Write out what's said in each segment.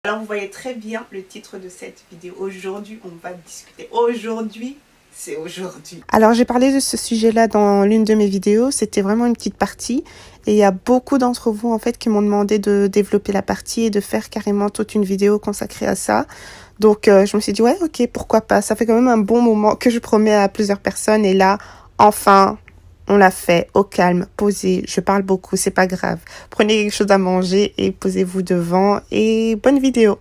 Alors vous voyez très bien le titre de cette vidéo. Aujourd'hui, on va discuter. Aujourd'hui, c'est aujourd'hui. Alors j'ai parlé de ce sujet-là dans l'une de mes vidéos. C'était vraiment une petite partie. Et il y a beaucoup d'entre vous en fait qui m'ont demandé de développer la partie et de faire carrément toute une vidéo consacrée à ça. Donc je me suis dit ouais ok pourquoi pas. Ça fait quand même un bon moment que je promets à plusieurs personnes. Et là, enfin... on l'a fait au calme, posé, je parle beaucoup, c'est pas grave. Prenez quelque chose à manger et posez-vous devant et bonne vidéo.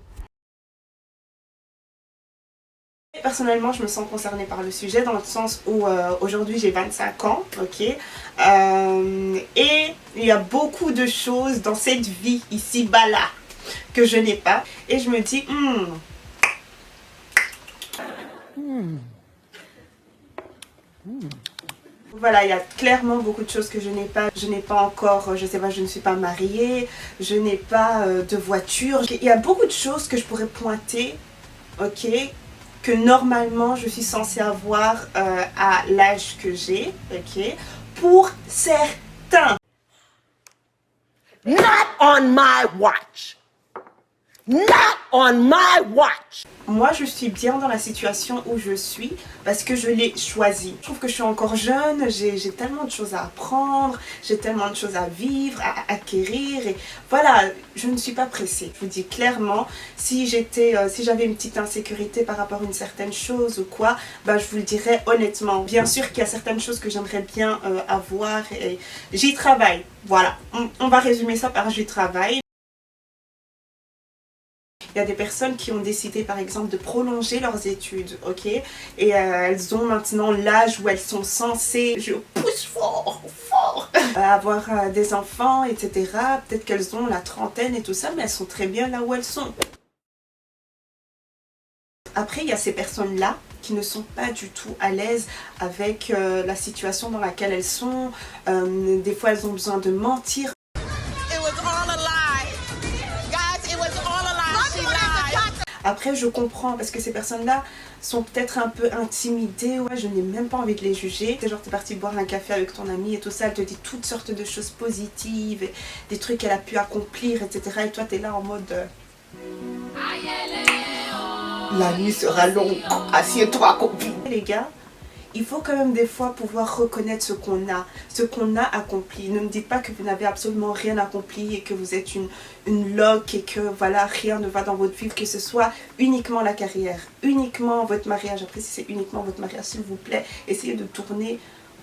Personnellement, je me sens concernée par le sujet dans le sens où aujourd'hui j'ai 25 ans, ok, et il y a beaucoup de choses dans cette vie ici-bas là que je n'ai pas et je me dis voilà, il y a clairement beaucoup de choses que je n'ai pas. Je n'ai pas encore, je sais pas, je ne suis pas mariée, je n'ai pas de voiture. Il y a beaucoup de choses que je pourrais pointer, ok, que normalement je suis censée avoir à l'âge que j'ai, ok, pour certains. Not on my watch. Not on my watch. Moi, je suis bien dans la situation où je suis parce que je l'ai choisi. Je trouve que je suis encore jeune, j'ai tellement de choses à apprendre, j'ai tellement de choses à vivre, à acquérir. Et voilà, je ne suis pas pressée. Je vous dis clairement, si j'avais une petite insécurité par rapport à une certaine chose ou quoi, bah, je vous le dirais honnêtement. Bien sûr qu'il y a certaines choses que j'aimerais bien avoir et j'y travaille. Voilà, on va résumer ça par j'y travaille. Il y a des personnes qui ont décidé par exemple de prolonger leurs études, ok, et elles ont maintenant l'âge où elles sont censées, je pousse fort, avoir des enfants, etc. Peut-être qu'elles ont la trentaine et tout ça, mais elles sont très bien là où elles sont. Après, il y a ces personnes-là qui ne sont pas du tout à l'aise avec la situation dans laquelle elles sont. Des fois, elles ont besoin de mentir. Après, je comprends parce que ces personnes-là sont peut-être un peu intimidées. Ouais, je n'ai même pas envie de les juger. C'est genre, t'es parti boire un café avec ton amie et tout ça, elle te dit toutes sortes de choses positives, et des trucs qu'elle a pu accomplir, etc. Et toi, t'es là en mode... la nuit sera longue, assieds-toi, copine. Les gars, il faut quand même des fois pouvoir reconnaître ce qu'on a accompli. Ne me dites pas que vous n'avez absolument rien accompli et que vous êtes une loque et que voilà, rien ne va dans votre vie, que ce soit uniquement la carrière, uniquement votre mariage. Après, si c'est uniquement votre mariage, s'il vous plaît, essayez de tourner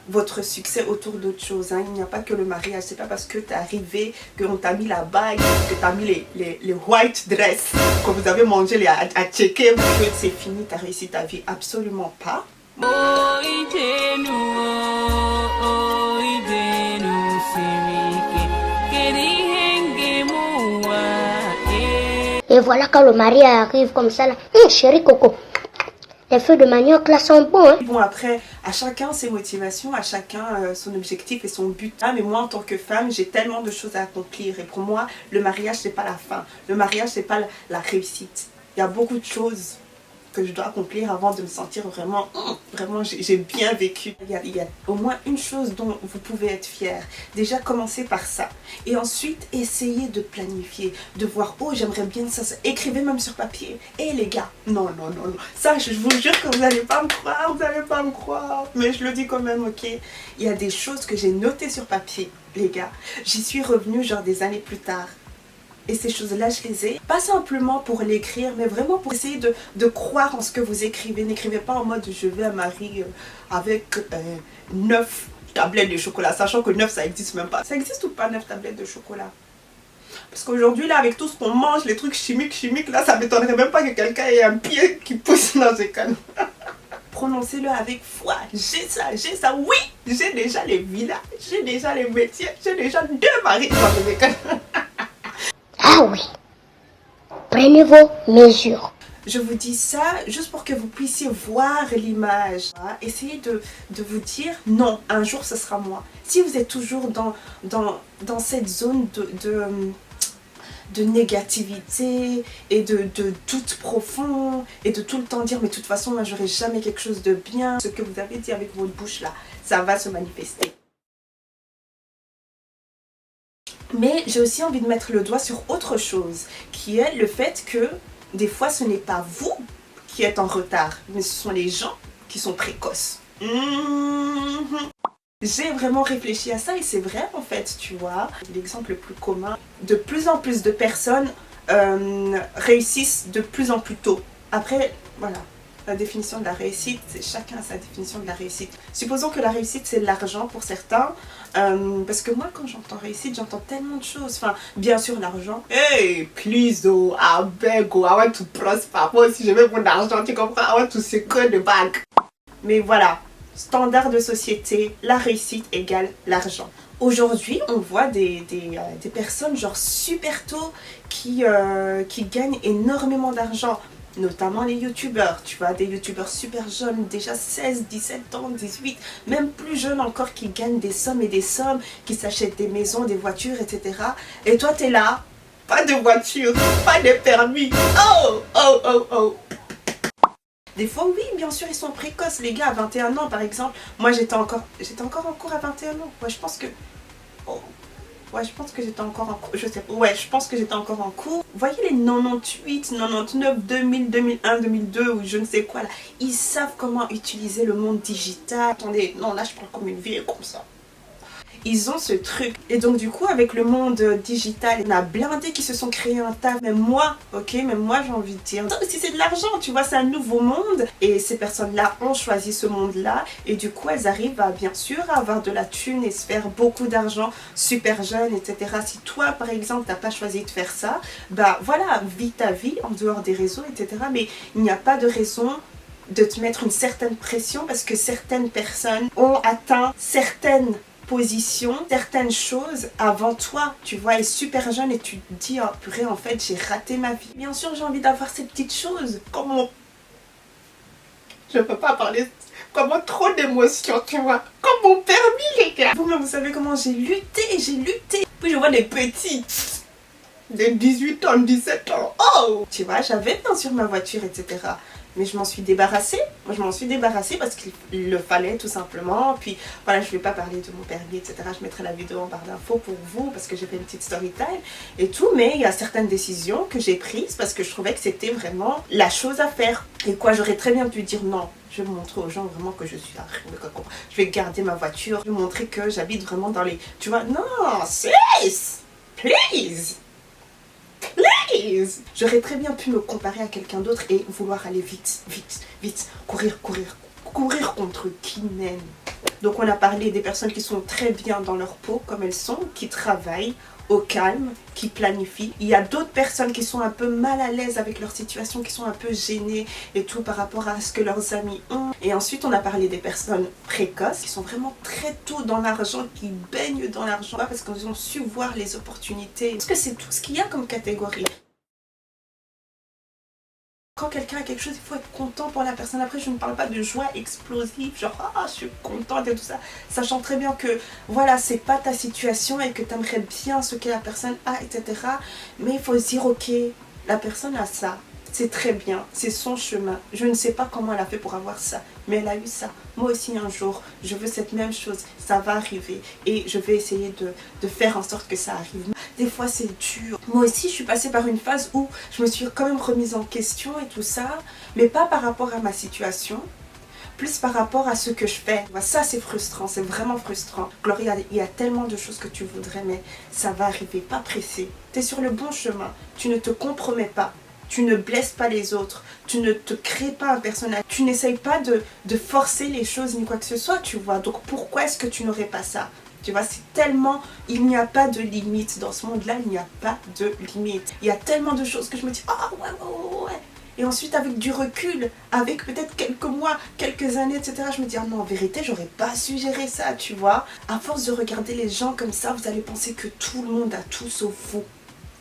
votre succès autour d'autres choses. Hein. Il n'y a pas que le mariage. C'est pas parce que tu es arrivé, qu'on t'a mis la bague, que tu as mis les white dress, que vous avez mangé à checker, que c'est fini, tu as réussi ta vie. Absolument pas. Et voilà quand le mari arrive comme ça là, chérie Coco, les feux de manioc là sont bons hein. Bon après, à chacun ses motivations, à chacun son objectif et son but. Ah, mais moi en tant que femme, j'ai tellement de choses à accomplir et pour moi, le mariage c'est pas la fin. Le mariage c'est pas la réussite. Il y a beaucoup de choses que je dois accomplir avant de me sentir vraiment, j'ai bien vécu. Il y a au moins une chose dont vous pouvez être fier. Déjà, commencez par ça. Et ensuite, essayez de planifier, de voir, oh, j'aimerais bien ça. Écrivez même sur papier. Et les gars, non. Ça, je vous jure que vous n'allez pas me croire, Mais je le dis quand même, ok. Il y a des choses que j'ai notées sur papier, les gars. J'y suis revenue genre des années plus tard. Et ces choses-là, je les ai, pas simplement pour l'écrire, mais vraiment pour essayer de croire en ce que vous écrivez. N'écrivez pas en mode je vais à Marie avec 9 tablettes de chocolat, sachant que 9 ça existe même pas. Ça existe ou pas 9 tablettes de chocolat? Parce qu'aujourd'hui, là, avec tout ce qu'on mange, les trucs chimiques, là, ça m'étonnerait même pas que quelqu'un ait un pied qui pousse dans ces canaux. Prononcez-le avec foi. J'ai ça, oui! J'ai déjà les villas, j'ai déjà les métiers, j'ai déjà 2 maris dans mes canaux. Ah oui, prenez vos mesures. Je vous dis ça juste pour que vous puissiez voir l'image. Essayez de vous dire non, un jour ce sera moi. Si vous êtes toujours dans cette zone de négativité et de doute profond et de tout le temps dire mais de toute façon moi j'aurai jamais quelque chose de bien, ce que vous avez dit avec votre bouche là, ça va se manifester. Mais j'ai aussi envie de mettre le doigt sur autre chose, qui est le fait que des fois ce n'est pas vous qui êtes en retard, mais ce sont les gens qui sont précoces. J'ai vraiment réfléchi à ça et c'est vrai en fait, tu vois. L'exemple le plus commun, de plus en plus de personnes réussissent de plus en plus tôt. Après, voilà, la définition de la réussite, c'est chacun a sa définition de la réussite. Supposons que la réussite c'est l'argent pour certains, parce que moi quand j'entends réussite, j'entends tellement de choses. Enfin, bien sûr l'argent. Hey, please oh, I beg oh, I want to prosper. Moi aussi je veux mon argent, tu comprends? I want to secure the bank. Mais voilà, standard de société, la réussite égale l'argent. Aujourd'hui, on voit des personnes genre super tôt qui gagnent énormément d'argent. Notamment les youtubeurs, tu vois, des youtubeurs super jeunes, déjà 16, 17 ans, 18, même plus jeunes encore, qui gagnent des sommes et des sommes, qui s'achètent des maisons, des voitures, etc. Et toi, t'es là, pas de voiture, pas de permis. Oh, oh, oh, oh. Des fois, oui, bien sûr, ils sont précoces, les gars, à 21 ans, par exemple. Moi, j'étais encore en cours à 21 ans. Ouais, je pense que... Oh. Ouais, je pense que j'étais encore en cours. Je sais pas. Ouais, je pense que j'étais encore en cours. Vous voyez les 98, 99, 2000, 2001, 2002 ou je ne sais quoi là. Ils savent comment utiliser le monde digital. Attendez, non, là, je parle comme une vieille comme ça. Ils ont ce truc. Et donc du coup avec le monde digital, il y en a blindés qui se sont créés un tas. Même moi, ok, même moi j'ai envie de dire. Ça aussi c'est de l'argent, tu vois, c'est un nouveau monde. Et ces personnes-là ont choisi ce monde-là. Et du coup elles arrivent à bien sûr à avoir de la thune et se faire beaucoup d'argent super jeune, etc. Si toi par exemple t'as pas choisi de faire ça, bah voilà, vis ta vie en dehors des réseaux, etc. Mais il n'y a pas de raison de te mettre une certaine pression parce que certaines personnes ont atteint certaines position, certaines choses avant toi, tu vois, est super jeune et tu te dis, oh purée, en fait, j'ai raté ma vie. Bien sûr, j'ai envie d'avoir ces petites choses, comme je peux pas parler, comment trop d'émotions, tu vois, comme mon permis, les gars. Vous savez comment j'ai lutté. Puis je vois des petits, de 18 ans, 17 ans, oh. Tu vois, j'avais bien sûr ma voiture, etc. Mais je m'en suis débarrassée. Moi, je m'en suis débarrassée parce qu'il le fallait tout simplement. Puis voilà, je ne vais pas parler de mon permis, etc. Je mettrai la vidéo en barre d'infos pour vous parce que j'ai fait une petite story time et tout. Mais il y a certaines décisions que j'ai prises parce que je trouvais que c'était vraiment la chose à faire. Et quoi, j'aurais très bien pu dire non. Je vais montrer aux gens vraiment que je suis là. Je vais garder ma voiture. Je vais montrer que j'habite vraiment dans les... Tu vois, non, sis, please. Please. J'aurais très bien pu me comparer à quelqu'un d'autre et vouloir aller vite, vite, vite, courir contre qui n'aime. Donc on a parlé des personnes qui sont très bien dans leur peau comme elles sont, qui travaillent au calme, qui planifient. Il y a d'autres personnes qui sont un peu mal à l'aise avec leur situation, qui sont un peu gênées et tout par rapport à ce que leurs amis ont. Et ensuite on a parlé des personnes précoces qui sont vraiment très tôt dans l'argent, qui baignent dans l'argent parce qu'ils ont su voir les opportunités. Parce que c'est tout ce qu'il y a comme catégorie. Quand quelqu'un a quelque chose, il faut être content pour la personne. Après, je ne parle pas de joie explosive, genre « Ah, je suis contente » et tout ça. Sachant très bien que, voilà, c'est pas ta situation et que tu aimerais bien ce que la personne a, etc. Mais il faut se dire « Ok, la personne a ça. C'est très bien, c'est son chemin. Je ne sais pas comment elle a fait pour avoir ça, mais elle a eu ça. Moi aussi un jour, je veux cette même chose. Ça va arriver et je vais essayer de faire en sorte que ça arrive. » Des fois c'est dur. Moi aussi je suis passée par une phase où je me suis quand même remise en question et tout ça, mais pas par rapport à ma situation, plus par rapport à ce que je fais. Ça c'est frustrant, c'est vraiment frustrant. Gloria, il y a tellement de choses que tu voudrais, mais ça va arriver, pas pressé. Tu es sur le bon chemin, tu ne te compromets pas. Tu ne blesses pas les autres, tu ne te crées pas un personnage, tu n'essayes pas de forcer les choses ni quoi que ce soit, tu vois. Donc pourquoi est-ce que tu n'aurais pas ça? Tu vois, c'est tellement... Il n'y a pas de limite dans ce monde-là, il n'y a pas de limite. Il y a tellement de choses que je me dis, ah ouais, ouais, ouais. Et ensuite, avec du recul, avec peut-être quelques mois, quelques années, etc., je me dis, ah non, en vérité, j'aurais pas su gérer ça, tu vois. À force de regarder les gens comme ça, vous allez penser que tout le monde a tout sauf vous.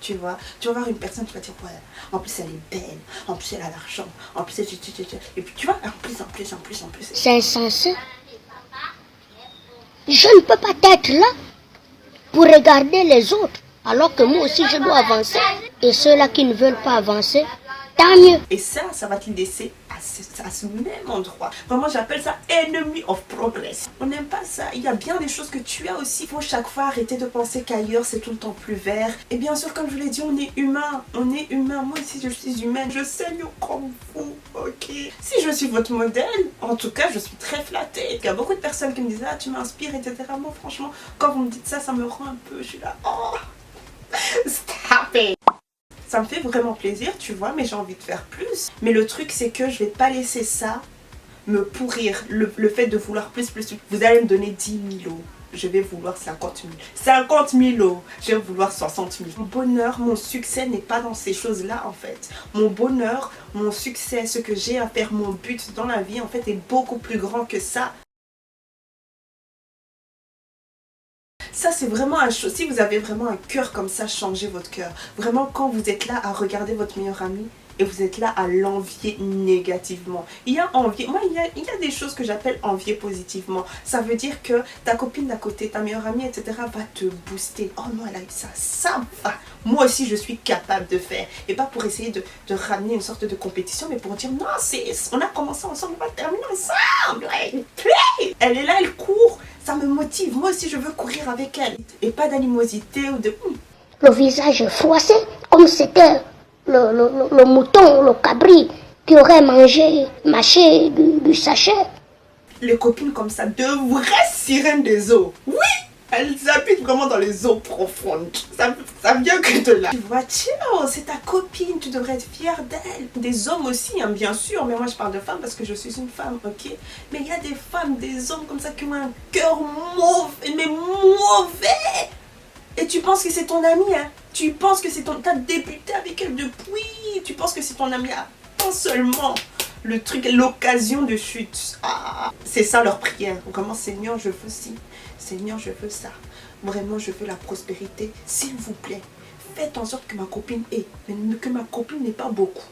Tu vois, tu vas voir une personne qui va dire ouais, en plus elle est belle, en plus elle a l'argent, en plus elle... Et puis tu vois, en plus. C'est insensé. Je ne peux pas être là pour regarder les autres, alors que moi aussi je dois avancer. Et ceux-là qui ne veulent pas avancer, tant mieux. Et ça va te laisser à ce même endroit. Vraiment, j'appelle ça enemy of progress. On n'aime pas ça. Il y a bien des choses que tu as aussi. Il faut chaque fois arrêter de penser qu'ailleurs c'est tout le temps plus vert. Et bien sûr, comme je l'ai dit, on est humain. On est humain. Moi aussi, je suis humaine. Je saigne comme vous, ok? Si je suis votre modèle, en tout cas, je suis très flattée. Il y a beaucoup de personnes qui me disent, ah, tu m'inspires, etc. Moi, franchement, quand vous me dites ça, ça me rend un peu. Je suis là, oh, stop it. Ça me fait vraiment plaisir, tu vois, mais j'ai envie de faire plus. Mais le truc, c'est que je vais pas laisser ça me pourrir. Le fait de vouloir plus. Vous allez me donner 10 000 euros. Je vais vouloir 50 000. 50 000 euros. Je vais vouloir 60 000. Mon bonheur, mon succès n'est pas dans ces choses-là, en fait. Mon bonheur, mon succès, ce que j'ai à faire, mon but dans la vie, en fait, est beaucoup plus grand que ça. Ça, c'est vraiment un chose. Si vous avez vraiment un cœur comme ça, changez votre cœur. Vraiment, quand vous êtes là à regarder votre meilleur ami et vous êtes là à l'envier négativement. Il y a envier. Moi, il y a des choses que j'appelle envier positivement. Ça veut dire que ta copine d'à côté, ta meilleure amie, etc. va te booster. Oh non, elle a eu ça. Ça va. Moi aussi, je suis capable de faire. Et pas pour essayer de ramener une sorte de compétition, mais pour dire non, on a commencé ensemble, on va terminer ensemble. Elle est là, elle court. Ça me motive. Moi aussi, je veux courir avec elle. Et pas d'animosité ou de... Le visage froissé, comme c'était le mouton, le cabri, qui aurait mâché du sachet. Les copines comme ça, de vraies sirènes des eaux. Oui, elles habitent vraiment dans les eaux profondes. Ça vient que de là. Tu vois, chill, c'est ta copine, tu devrais être fière d'elle. Des hommes aussi, hein, bien sûr, mais moi je parle de femmes parce que je suis une femme, ok? Mais il y a des femmes, des hommes comme ça qui ont un cœur mauvais, mais mauvais. Et tu penses que c'est ton ami, hein? Tu penses que c'est ton... T'as débuté avec elle depuis. Tu penses que c'est ton ami, pas seulement le truc, l'occasion de chute. Ah, c'est ça leur prière. Vraiment, Seigneur, je veux ci. Seigneur, je veux ça. Vraiment, je veux la prospérité. S'il vous plaît, faites en sorte que ma copine ait. Mais que ma copine n'ait pas beaucoup.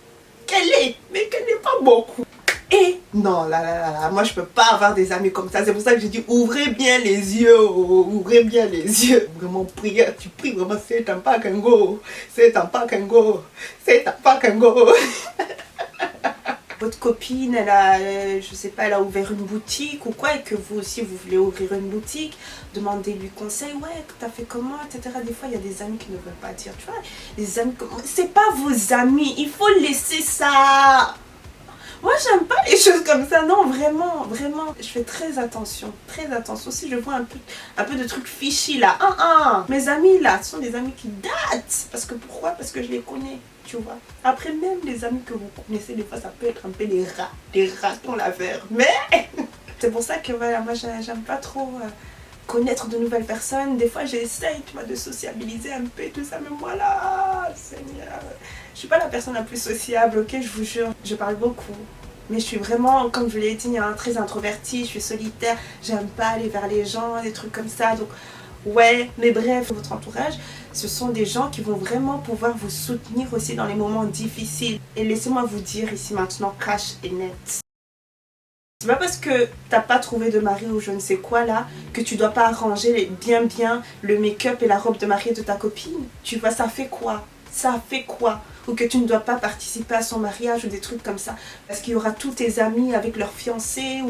Qu'elle ait, mais qu'elle n'ait pas beaucoup. Et non, là, moi je peux pas avoir des amis comme ça. C'est pour ça que j'ai dit ouvrez bien les yeux, ouvrez bien les yeux. Vraiment prière, tu pries vraiment, c'est un pas qu'un go, c'est un pas qu'un go, c'est un pas qu'un go. Votre copine, elle a, je sais pas, elle a ouvert une boutique ou quoi, et que vous aussi vous voulez ouvrir une boutique, demandez-lui conseil, ouais, t'as fait comment, etc. Des fois, il y a des amis qui ne veulent pas dire, tu vois, les amis, c'est pas vos amis, il faut laisser ça. Moi, j'aime pas les choses comme ça. Non, vraiment, vraiment. Je fais très attention. Très attention. Si je vois un peu de trucs fishy là. Mes amis là, ce sont des amis qui datent. Parce que pourquoi? Parce que je les connais. Tu vois. Après, même les amis que vous connaissez, des fois, ça peut être un peu des rats. Des ratons laveurs. Mais c'est pour ça que voilà, moi, j'aime pas trop connaître de nouvelles personnes. Des fois, j'essaye, tu vois, de sociabiliser un peu et tout ça. Mais voilà, Seigneur. Je suis pas la personne la plus sociable, ok, je vous jure. Je parle beaucoup. Mais je suis vraiment, comme je l'ai dit, très introvertie, je suis solitaire. J'aime pas aller vers les gens, des trucs comme ça. Donc, ouais, mais bref, votre entourage, ce sont des gens qui vont vraiment pouvoir vous soutenir aussi dans les moments difficiles. Et laissez-moi vous dire ici maintenant, cash et net. C'est pas parce que t'as pas trouvé de mari ou je ne sais quoi là que tu dois pas arranger bien le make-up et la robe de mariée de ta copine. Tu vois, ça fait quoi? Ça fait quoi? Ou que tu ne dois pas participer à son mariage ou des trucs comme ça. Parce qu'il y aura tous tes amis avec leur fiancé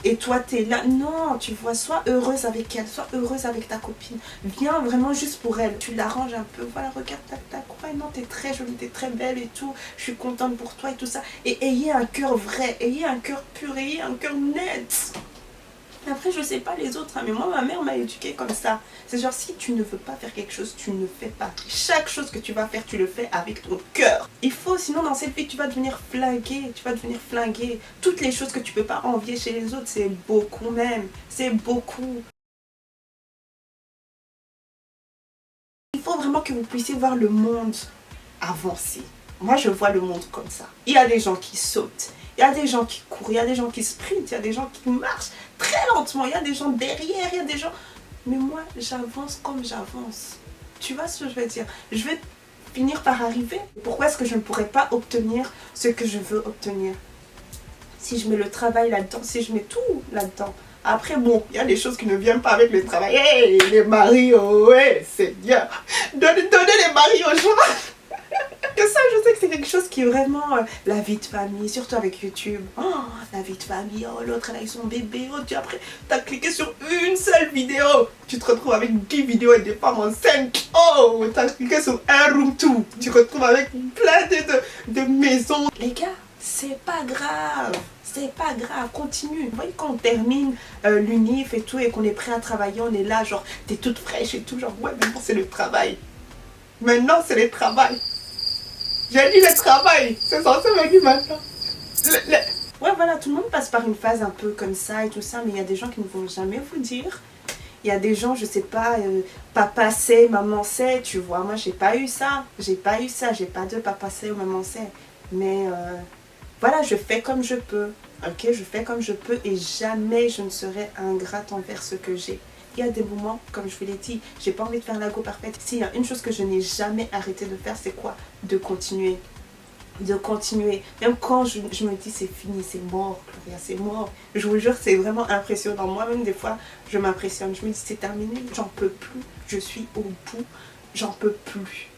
et toi t'es là. Non, tu vois, sois heureuse avec elle, sois heureuse avec ta copine. Viens vraiment juste pour elle. Tu l'arranges un peu, voilà, regarde, tac, tac. Ouais, non, t'es très jolie, t'es très belle et tout. Je suis contente pour toi et tout ça. Et ayez un cœur vrai, ayez un cœur pur, ayez un cœur net. Après, je sais pas les autres, hein, mais moi, ma mère m'a éduquée comme ça. C'est genre, si tu ne veux pas faire quelque chose, tu ne fais pas. Chaque chose que tu vas faire, tu le fais avec ton cœur. Il faut, sinon dans cette vie, tu vas devenir flingué. Tu vas devenir flingué. Toutes les choses que tu peux pas envier chez les autres, c'est beaucoup même. C'est beaucoup. Il faut vraiment que vous puissiez voir le monde avancer. Moi, je vois le monde comme ça. Il y a des gens qui sautent. Il y a des gens qui courent, il y a des gens qui sprintent, il y a des gens qui marchent très lentement, il y a des gens derrière, il y a des gens... Mais moi, j'avance comme j'avance. Tu vois ce que je veux dire? Je vais finir par arriver. Pourquoi est-ce que je ne pourrais pas obtenir ce que je veux obtenir? Si je mets le travail là-dedans, si je mets tout là-dedans. Après, bon, il y a des choses qui ne viennent pas avec le travail. Hey, les maris, oh ouais, Seigneur. Donnez les maris aux gens. Que ça, je sais que c'est quelque quelque chose qui est vraiment la vie de famille, surtout avec YouTube. Oh, la vie de famille, oh l'autre elle a eu son bébé, oh tu après t'as cliqué sur une seule vidéo, tu te retrouves avec 10 vidéos et des femmes enceintes. Oh, t'as cliqué sur un room tour, tu te retrouves avec plein de maisons. Les gars, c'est pas grave. C'est pas grave, continue. Vous voyez, quand on termine l'unif et tout, et qu'on est prêt à travailler, on est là, genre, t'es toute fraîche et tout, genre, ouais, maintenant c'est le travail. Maintenant c'est le travail. J'ai dit le travail, c'est censé venir maintenant. Ouais, voilà, tout le monde passe par une phase un peu comme ça et tout ça, mais il y a des gens qui ne vont jamais vous dire. Il y a des gens, je sais pas, papa sait, maman sait, tu vois. Moi, j'ai pas eu ça. J'ai pas eu ça. J'ai pas de papa sait ou maman sait. Mais voilà, je fais comme je peux. Ok, je fais comme je peux et jamais je ne serai ingrate envers ce que j'ai. Il y a des moments, comme je vous l'ai dit, j'ai pas envie de faire la go parfaite. S'il y a une chose que je n'ai jamais arrêté de faire, c'est quoi? De continuer. De continuer. Même quand je me dis c'est fini, c'est mort, Gloria, c'est mort. Je vous jure, c'est vraiment impressionnant. Moi-même, des fois, je m'impressionne. Je me dis c'est terminé, j'en peux plus. Je suis au bout, j'en peux plus.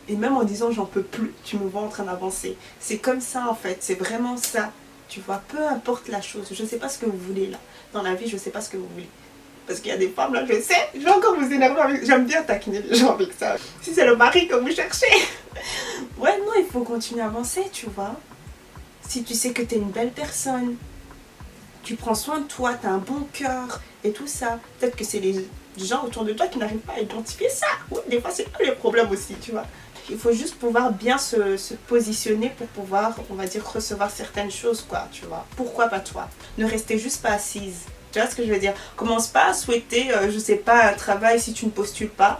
Et même en disant j'en peux plus, tu me vois en train d'avancer. C'est comme ça en fait, c'est vraiment ça. Tu vois, peu importe la chose. Je sais pas ce que vous voulez là. Dans la vie, je sais pas ce que vous voulez. Parce qu'il y a des femmes là, je sais, je vais encore vous énerver avec... J'aime bien taquiner les gens avec ça. Si c'est le mari que vous cherchez. Ouais, non, il faut continuer à avancer, tu vois. Si tu sais que tu es une belle personne, tu prends soin de toi, tu as un bon cœur et tout ça. Peut-être que c'est les gens autour de toi qui n'arrivent pas à identifier ça. Oui, des fois, c'est pas le problème aussi, tu vois. Il faut juste pouvoir bien se positionner pour pouvoir, on va dire, recevoir certaines choses, quoi, tu vois. Pourquoi pas toi? Ne restez juste pas assise. Tu vois ce que je veux dire? Commence pas à souhaiter, je sais pas, un travail si tu ne postules pas.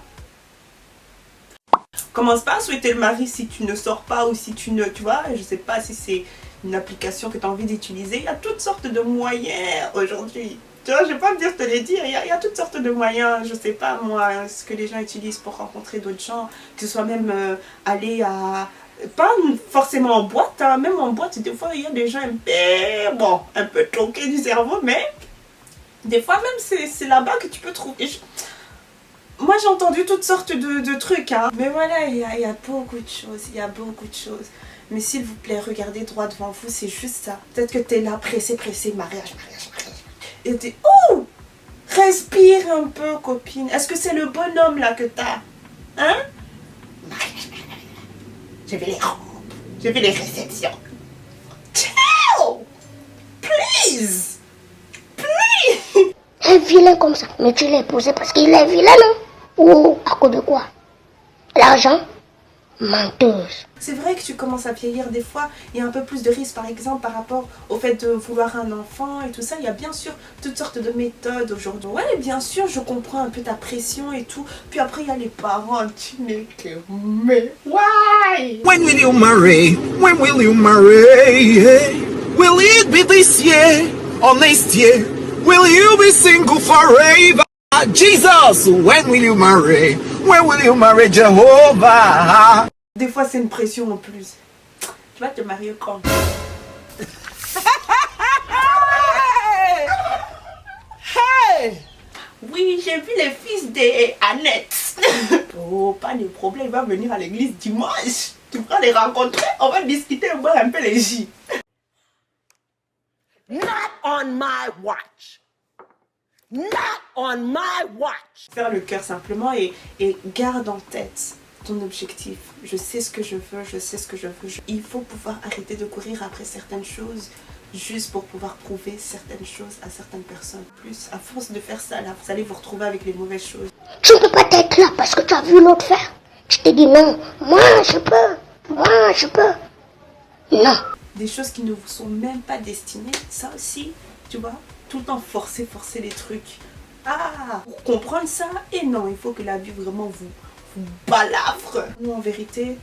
Commence pas à souhaiter le mari si tu ne sors pas ou si tu ne... Tu vois, je sais pas si c'est une application que tu as envie d'utiliser. Il y a toutes sortes de moyens aujourd'hui. Tu vois, je vais pas me dire, je te l'ai dit, il y a toutes sortes de moyens. Je sais pas, moi, ce que les gens utilisent pour rencontrer d'autres gens. Que ce soit même aller à... Pas forcément en boîte, hein, même en boîte, des fois, il y a des gens un peu toqués du cerveau, mais... Des fois même c'est là-bas que tu peux trouver. Moi j'ai entendu toutes sortes de trucs. Hein. Mais voilà, il y a beaucoup de choses. Il y a beaucoup de choses. Mais s'il vous plaît, regardez droit devant vous, c'est juste ça. Peut-être que tu es là, pressé, mariage. Et tu es... Ouh! Respire un peu, copine. Est-ce que c'est le bonhomme là que t'as? Hein? Je vais les robes. Je vais les réceptions. Chill! Please! Un vilain comme ça, mais tu l'as épousé parce qu'il est vilain, non? Ou à cause de quoi? L'argent? Menteuse. C'est vrai que tu commences à vieillir des fois, il y a un peu plus de risques par exemple par rapport au fait de vouloir un enfant et tout ça. Il y a bien sûr toutes sortes de méthodes aujourd'hui. Ouais, bien sûr, je comprends un peu ta pression et tout. Puis après, il y a les parents, tu n'es que... Mais why? When will you marry? When will you marry? Will it be this year or next year? Will you be single forever? Jesus, when will you marry? When will you marry Jehovah? Des fois, c'est une pression en plus. Tu vas te marier quand? Hey! Oui, j'ai vu les fils d'Annette. Oh, pas de problème, il va venir à l'église dimanche. Tu pourras les rencontrer, on va discuter, on va boire un peu les jus. Not on my watch. Not on my watch. Faire le cœur simplement et garde en tête ton objectif. Je sais ce que je veux, je sais ce que je veux. Il faut pouvoir arrêter de courir après certaines choses juste pour pouvoir prouver certaines choses à certaines personnes. Plus, à force de faire ça, là, vous allez vous retrouver avec les mauvaises choses. Tu ne peux pas être là parce que tu as vu l'autre faire. Tu te dis non, moi je peux. Non. Des choses qui ne vous sont même pas destinées, ça aussi, tu vois, tout le temps forcer les trucs. Ah, pour comprendre ça, et non, il faut que la vie vraiment vous balafre. Non, en vérité,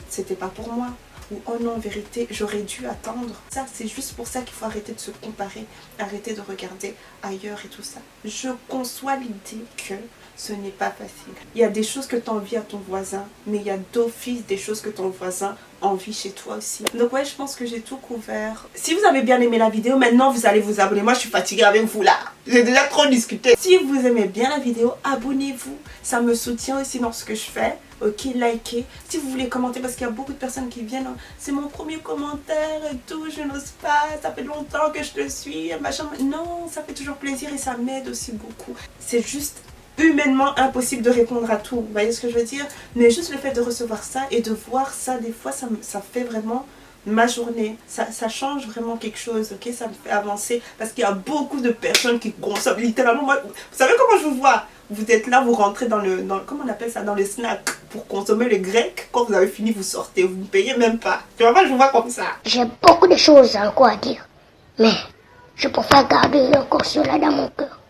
c'était pas pour moi. Ou oh non, en vérité, j'aurais dû attendre. Ça, c'est juste pour ça qu'il faut arrêter de se comparer, arrêter de regarder ailleurs et tout ça. Je conçois l'idée que ce n'est pas facile. Il y a des choses que tu envies à ton voisin, mais il y a d'office des choses que ton voisin envie chez toi aussi. Donc ouais, je pense que j'ai tout couvert. Si vous avez bien aimé la vidéo, maintenant vous allez vous abonner. Moi, je suis fatiguée avec vous là. J'ai déjà trop discuté. Si vous aimez bien la vidéo, abonnez-vous. Ça me soutient aussi dans ce que je fais. ok, likez. Si vous voulez commenter, parce qu'il y a beaucoup de personnes qui viennent, c'est mon premier commentaire et tout, je n'ose pas, ça fait longtemps que je te suis, machin. Non, ça fait toujours plaisir et ça m'aide aussi beaucoup. C'est juste humainement impossible de répondre à tout, vous voyez ce que je veux dire? Mais juste le fait de recevoir ça et de voir ça, des fois, ça fait vraiment ma journée, ça change vraiment quelque chose, ok, ça me fait avancer, parce qu'il y a beaucoup de personnes qui consomment littéralement, moi, vous savez comment je vous vois? Vous êtes là, vous rentrez dans le comment on appelle ça, dans le snack, pour consommer le grec, quand vous avez fini, vous sortez, vous ne payez même pas, tu vois pas, je vous vois comme ça. J'ai beaucoup de choses encore à dire, mais je préfère garder encore cela dans mon cœur.